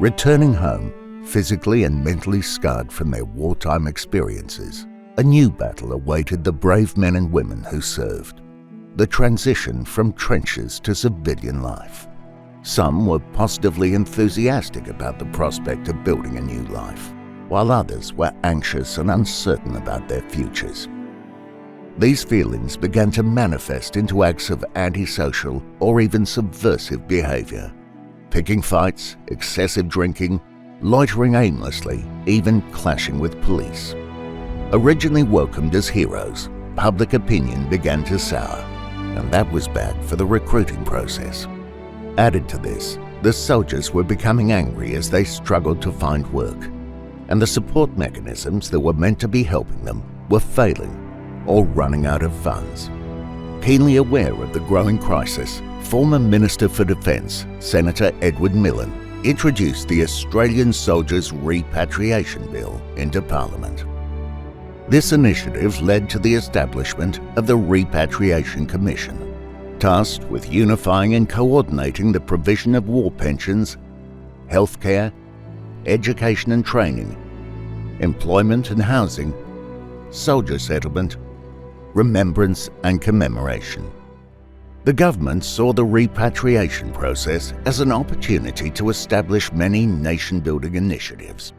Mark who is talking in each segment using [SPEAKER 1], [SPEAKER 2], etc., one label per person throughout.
[SPEAKER 1] Returning home, physically and mentally scarred from their wartime experiences, a new battle awaited the brave men and women who served: the transition from trenches to civilian life. Some were positively enthusiastic about the prospect of building a new life, while others were anxious and uncertain about their futures. These feelings began to manifest into acts of antisocial or even subversive behaviour: picking fights, excessive drinking, loitering aimlessly, even clashing with police. Originally welcomed as heroes, public opinion began to sour, and that was bad for the recruiting process. Added to this, the soldiers were becoming angry as they struggled to find work, and the support mechanisms that were meant to be helping them were failing or running out of funds. Keenly aware of the growing crisis, former Minister for Defence, Senator Edward Millen, introduced the Australian Soldiers Repatriation Bill into Parliament. This initiative led to the establishment of the Repatriation Commission, tasked with unifying and coordinating the provision of war pensions, healthcare, education and training, employment and housing, soldier settlement, remembrance and commemoration. The government saw the repatriation process as an opportunity to establish many nation-building initiatives.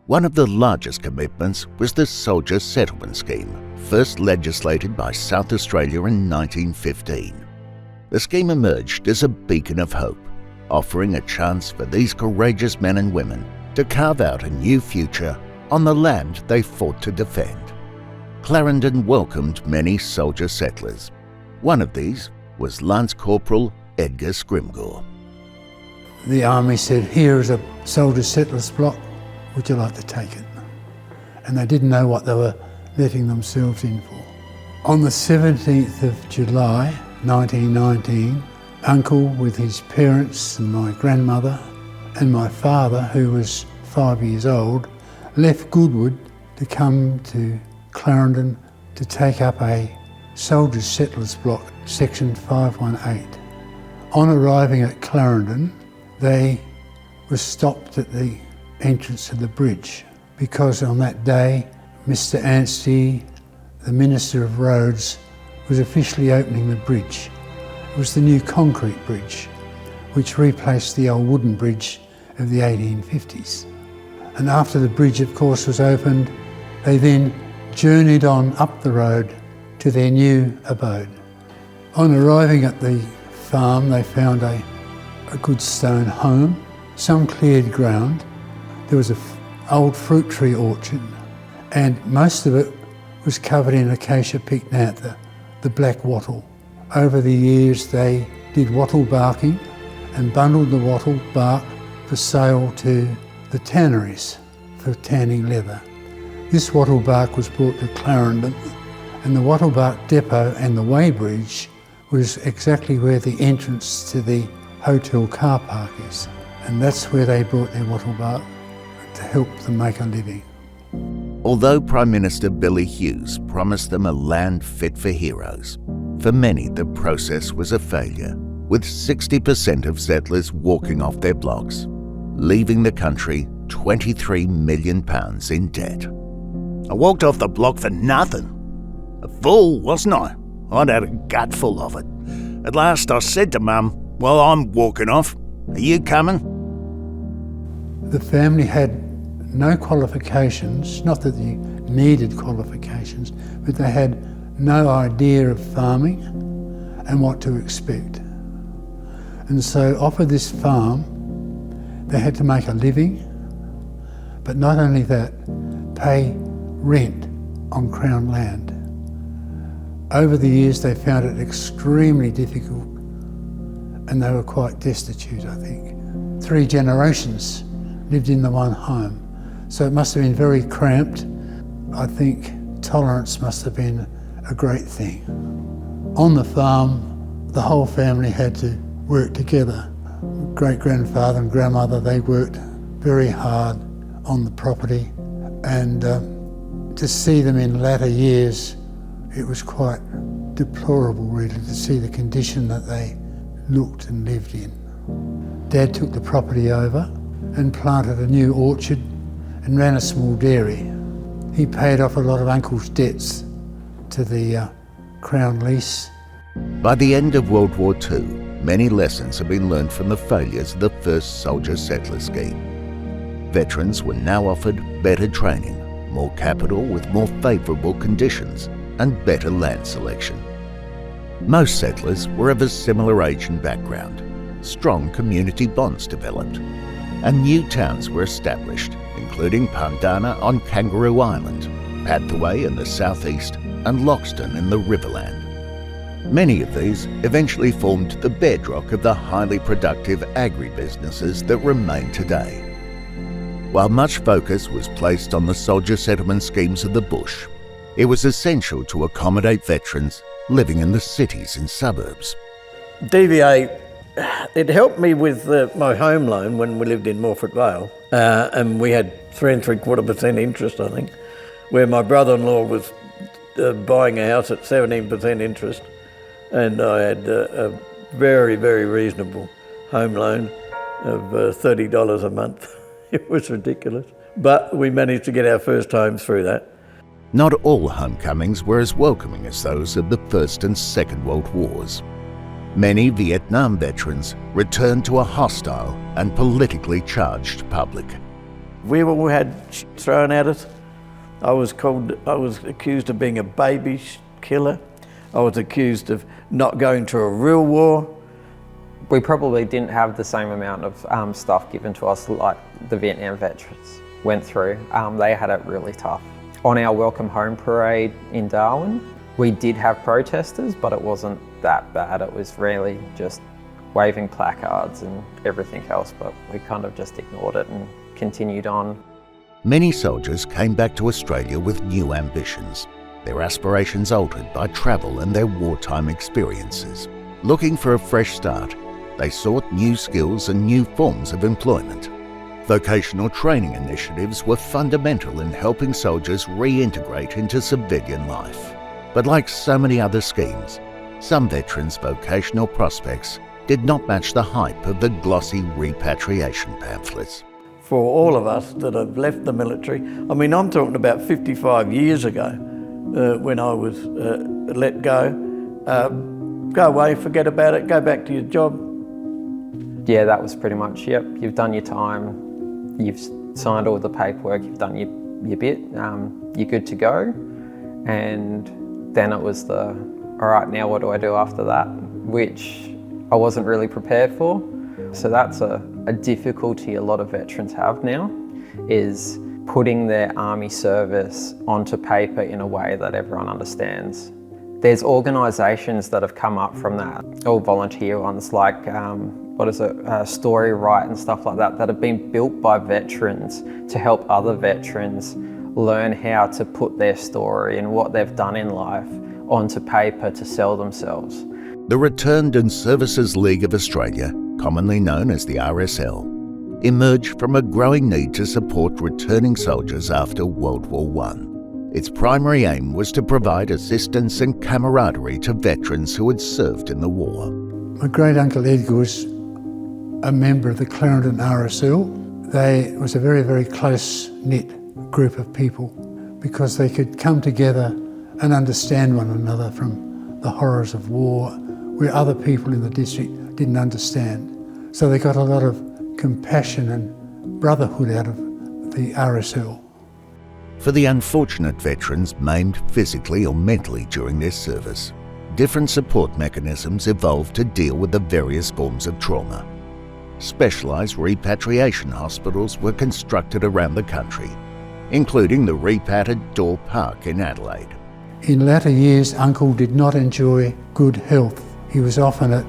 [SPEAKER 1] One of the largest commitments was the Soldier Settlement Scheme, first legislated by South Australia in 1915. The scheme emerged as a beacon of hope, offering a chance for these courageous men and women to carve out a new future on the land they fought to defend. Clarendon welcomed many soldier settlers. One of these was Lance Corporal Edgar Scrimgeour.
[SPEAKER 2] The army said, "Here is a soldier settlers block, would you like to take it?" And they didn't know what they were letting themselves in for. On the 17th of July 1919, Uncle with his parents and my grandmother and my father, who was 5 years old, left Goodwood to come to Clarendon to take up a soldiers settlers block, section 518. On arriving at Clarendon, they were stopped at the entrance of the bridge because on that day, Mr. Anzac, the Minister of Roads, was officially opening the bridge. It was the new concrete bridge, which replaced the old wooden bridge of the 1850s. And after the bridge, of course, was opened, they then journeyed on up the road to their new abode. On arriving at the farm, they found a good stone home, some cleared ground. There was an old fruit tree orchard, and most of it was covered in acacia pycnantha, the black wattle. Over the years, they did wattle barking and bundled the wattle bark for sale to the tanneries for tanning leather. This wattle bark was brought to Clarendon, and the wattle bark depot and the weighbridge was exactly where the entrance to the hotel car park is. And that's where they brought their wattle bark to help them make a living.
[SPEAKER 1] Although Prime Minister Billy Hughes promised them a land fit for heroes, for many the process was a failure, with 60% of settlers walking off their blocks, leaving the country £23 million in debt.
[SPEAKER 3] I walked off the block for nothing. A fool, wasn't I? I'd had a gut full of it. At last I said to Mum, "Well, I'm walking off. Are you coming?"
[SPEAKER 2] The family had no qualifications, not that they needed qualifications, but they had no idea of farming and what to expect. And so off of this farm, they had to make a living, but not only that, pay rent on Crown land. Over the years, they found it extremely difficult, and they were quite destitute, I think. 3 generations lived in the one home, so it must have been very cramped. I think tolerance must have been a great thing. On the farm, the whole family had to work together. Great-grandfather and grandmother, they worked very hard on the property, and to see them in latter years, it was quite deplorable really to see the condition that they looked and lived in. Dad took the property over and planted a new orchard and ran a small dairy. He paid off a lot of Uncle's debts to the Crown lease.
[SPEAKER 1] By the end of World War II, many lessons had been learned from the failures of the first soldier-settler scheme. Veterans were now offered better training, more capital with more favourable conditions, and better land selection. Most settlers were of a similar age and background. Strong community bonds developed, and new towns were established, including Pandana on Kangaroo Island, Pathway in the southeast, and Loxton in the Riverland. Many of these eventually formed the bedrock of the highly productive agribusinesses that remain today. While much focus was placed on the soldier settlement schemes of the bush, it was essential to accommodate veterans living in the cities and suburbs.
[SPEAKER 4] DVA, it helped me with my home loan when we lived in Morford Vale, and we had 3 3/4% interest, I think, where my brother-in-law was buying a house at 17% interest, and I had a very, very reasonable home loan of $30 a month. It was ridiculous, but we managed to get our first home through that.
[SPEAKER 1] Not all homecomings were as welcoming as those of the First and Second World Wars. Many Vietnam veterans returned to a hostile and politically charged public.
[SPEAKER 4] We all had thrown at us. I was accused of being a baby killer. I was accused of not going to a real war.
[SPEAKER 5] We probably didn't have the same amount of stuff given to us like the Vietnam veterans went through. They had it really tough. On our Welcome Home parade in Darwin, we did have protesters, but it wasn't that bad. It was really just waving placards and everything else, but we kind of just ignored it and continued on.
[SPEAKER 1] Many soldiers came back to Australia with new ambitions, their aspirations altered by travel and their wartime experiences. Looking for a fresh start, they sought new skills and new forms of employment. Vocational training initiatives were fundamental in helping soldiers reintegrate into civilian life. But like so many other schemes, some veterans' vocational prospects did not match the hype of the glossy repatriation pamphlets.
[SPEAKER 4] For all of us that have left the military, I mean, I'm talking about 55 years ago when I was let go. Go away, forget about it, go back to your job.
[SPEAKER 5] Yeah, that was pretty much, yep, you've done your time, you've signed all the paperwork, you've done your bit, you're good to go. And then it was all right, now what do I do after that? Which I wasn't really prepared for. So that's a difficulty a lot of veterans have now, is putting their army service onto paper in a way that everyone understands. There's organisations that have come up from that, all volunteer ones like, Story Right and stuff like that have been built by veterans to help other veterans learn how to put their story and what they've done in life onto paper to sell themselves.
[SPEAKER 1] The Returned and Services League of Australia, commonly known as the RSL, emerged from a growing need to support returning soldiers after World War I. Its primary aim was to provide assistance and camaraderie to veterans who had served in the war.
[SPEAKER 2] My great uncle Edgar was a member of the Clarendon RSL. It was a very, very close-knit group of people because they could come together and understand one another from the horrors of war, where other people in the district didn't understand. So they got a lot of compassion and brotherhood out of the RSL.
[SPEAKER 1] For the unfortunate veterans maimed physically or mentally during their service, different support mechanisms evolved to deal with the various forms of trauma. Specialised repatriation hospitals were constructed around the country, including the Repat at Door Park in Adelaide.
[SPEAKER 2] In latter years, Uncle did not enjoy good health. He was often at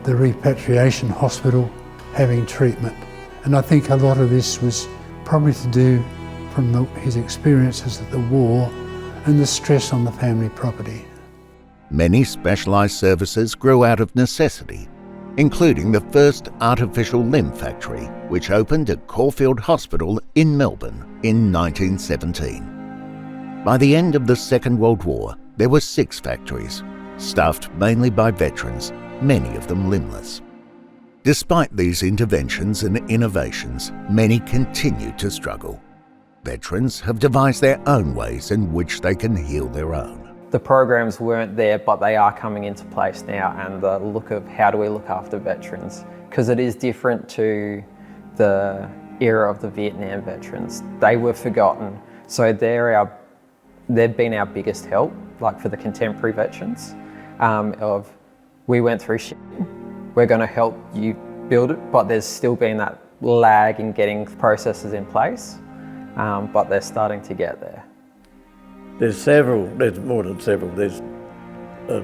[SPEAKER 2] the Repatriation Hospital having treatment. And I think a lot of this was probably to do from his experiences at the war and the stress on the family property.
[SPEAKER 1] Many specialised services grew out of necessity, including the first artificial limb factory, which opened at Caulfield Hospital in Melbourne in 1917. By the end of the Second World War, there were 6 factories, staffed mainly by veterans, many of them limbless. Despite these interventions and innovations, many continue to struggle. Veterans have devised their own ways in which they can heal their own.
[SPEAKER 5] The programs weren't there, but they are coming into place now, and the look of how do we look after veterans, because it is different to the era of the Vietnam veterans. They were forgotten, so they've been our biggest help, like for the contemporary veterans, of we went through shit, we're going to help you build it, but there's still been that lag in getting processes in place, but they're starting to get there.
[SPEAKER 4] There's more than several, there's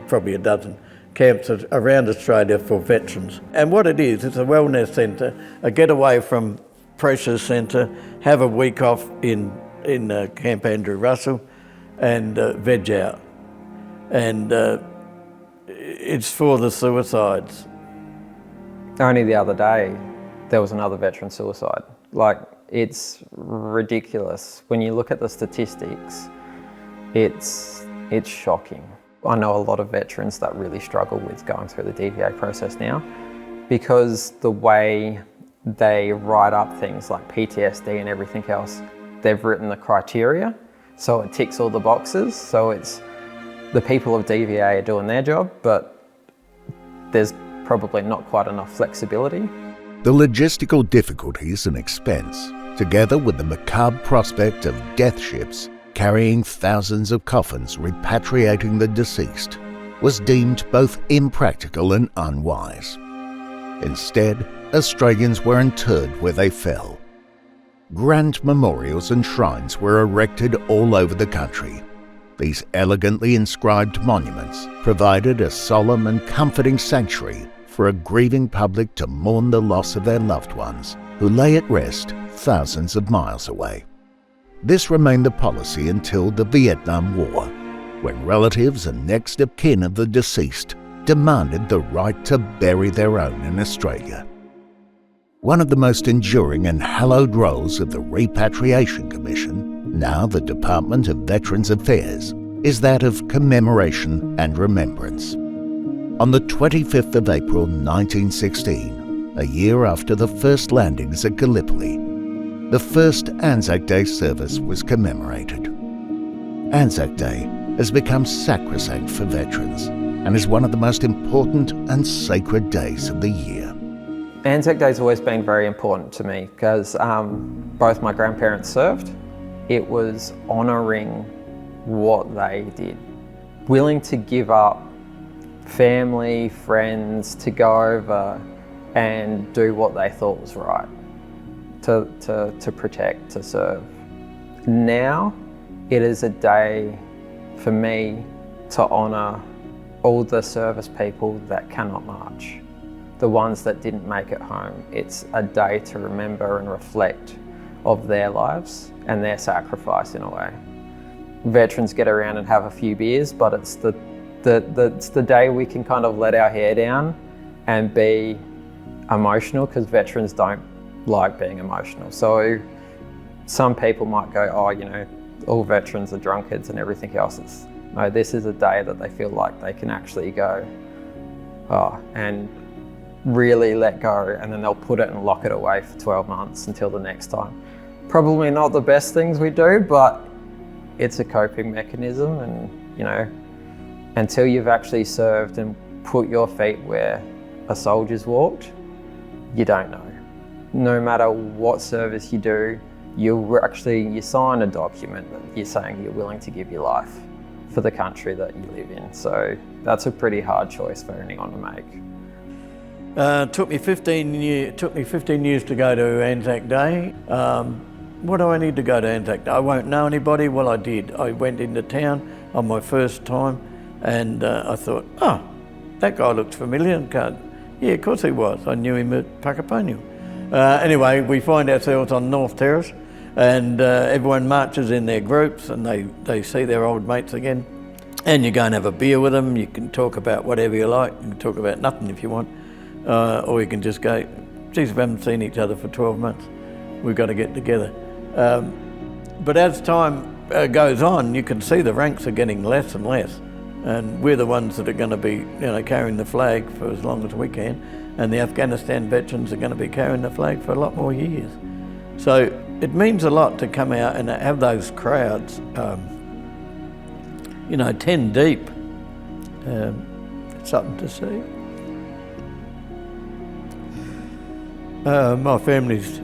[SPEAKER 4] probably a dozen camps around Australia for veterans. And what it is, it's a wellness centre, a getaway from pressure centre, have a week off in Camp Andrew Russell and veg out. And it's for the suicides.
[SPEAKER 5] Only the other day, there was another veteran suicide. Like, it's ridiculous. When you look at the statistics, it's shocking. I know a lot of veterans that really struggle with going through the DVA process now, because the way they write up things like PTSD and everything else, they've written the criteria, so it ticks all the boxes. So it's the people of DVA are doing their job, but there's probably not quite enough flexibility.
[SPEAKER 1] The logistical difficulties and expense, together with the macabre prospect of death ships carrying thousands of coffins repatriating the deceased, was deemed both impractical and unwise. Instead, Australians were interred where they fell. Grand memorials and shrines were erected all over the country. These elegantly inscribed monuments provided a solemn and comforting sanctuary for a grieving public to mourn the loss of their loved ones, who lay at rest thousands of miles away. This remained the policy until the Vietnam War, when relatives and next of kin of the deceased demanded the right to bury their own in Australia. One of the most enduring and hallowed roles of the Repatriation Commission, now the Department of Veterans Affairs, is that of commemoration and remembrance. On the 25th of April 1916, a year after the first landings at Gallipoli, the first Anzac Day service was commemorated. Anzac Day has become sacrosanct for veterans and is one of the most important and sacred days of the year.
[SPEAKER 5] Anzac Day's always been very important to me because both my grandparents served. It was honouring what they did, willing to give up family, friends, to go over and do what they thought was right, to protect, to serve. Now, it is a day for me to honour all the service people that cannot march, the ones that didn't make it home. It's a day to remember and reflect of their lives and their sacrifice in a way. Veterans get around and have a few beers, but it's the day we can kind of let our hair down and be emotional, because veterans don't like being emotional. So some people might go, oh, you know, all veterans are drunkards and everything else. No, this is a day that they feel like they can actually go, oh, and really let go, and then they'll put it and lock it away for 12 months until the next time. Probably not the best things we do, but it's a coping mechanism, and, you know, until you've actually served and put your feet where a soldier's walked, you don't know. No matter what service you do, you sign a document that you're saying you're willing to give your life for the country that you live in. So that's a pretty hard choice for anyone to make.
[SPEAKER 4] Took me 15 years to go to Anzac Day. What do I need to go to Anzac Day? I won't know anybody. Well, I did. I went into town on my first time, and I thought, oh, that guy looked familiar. And yeah, of course he was. I knew him at Puckaponia. Anyway, we find ourselves on North Terrace, and everyone marches in their groups, and they see their old mates again. And you go and have a beer with them. You can talk about whatever you like. You can talk about nothing if you want. Or you can just go, geez, we haven't seen each other for 12 months. We've got to get together. But as time goes on, you can see the ranks are getting less and less. And we're the ones that are going to be, you know, carrying the flag for as long as we can. and the Afghanistan veterans are going to be carrying the flag for a lot more years. So it means a lot to come out and have those crowds, 10 deep. It's something to see. My family's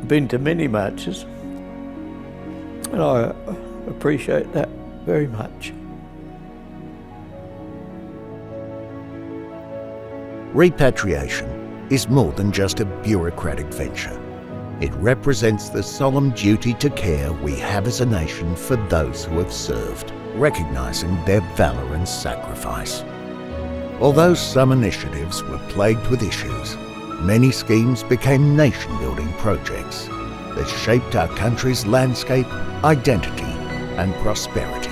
[SPEAKER 4] been to many marches, and I appreciate that very much.
[SPEAKER 1] Repatriation is more than just a bureaucratic venture. It represents the solemn duty to care we have as a nation for those who have served, recognising their valour and sacrifice. Although some initiatives were plagued with issues, many schemes became nation-building projects that shaped our country's landscape, identity and prosperity.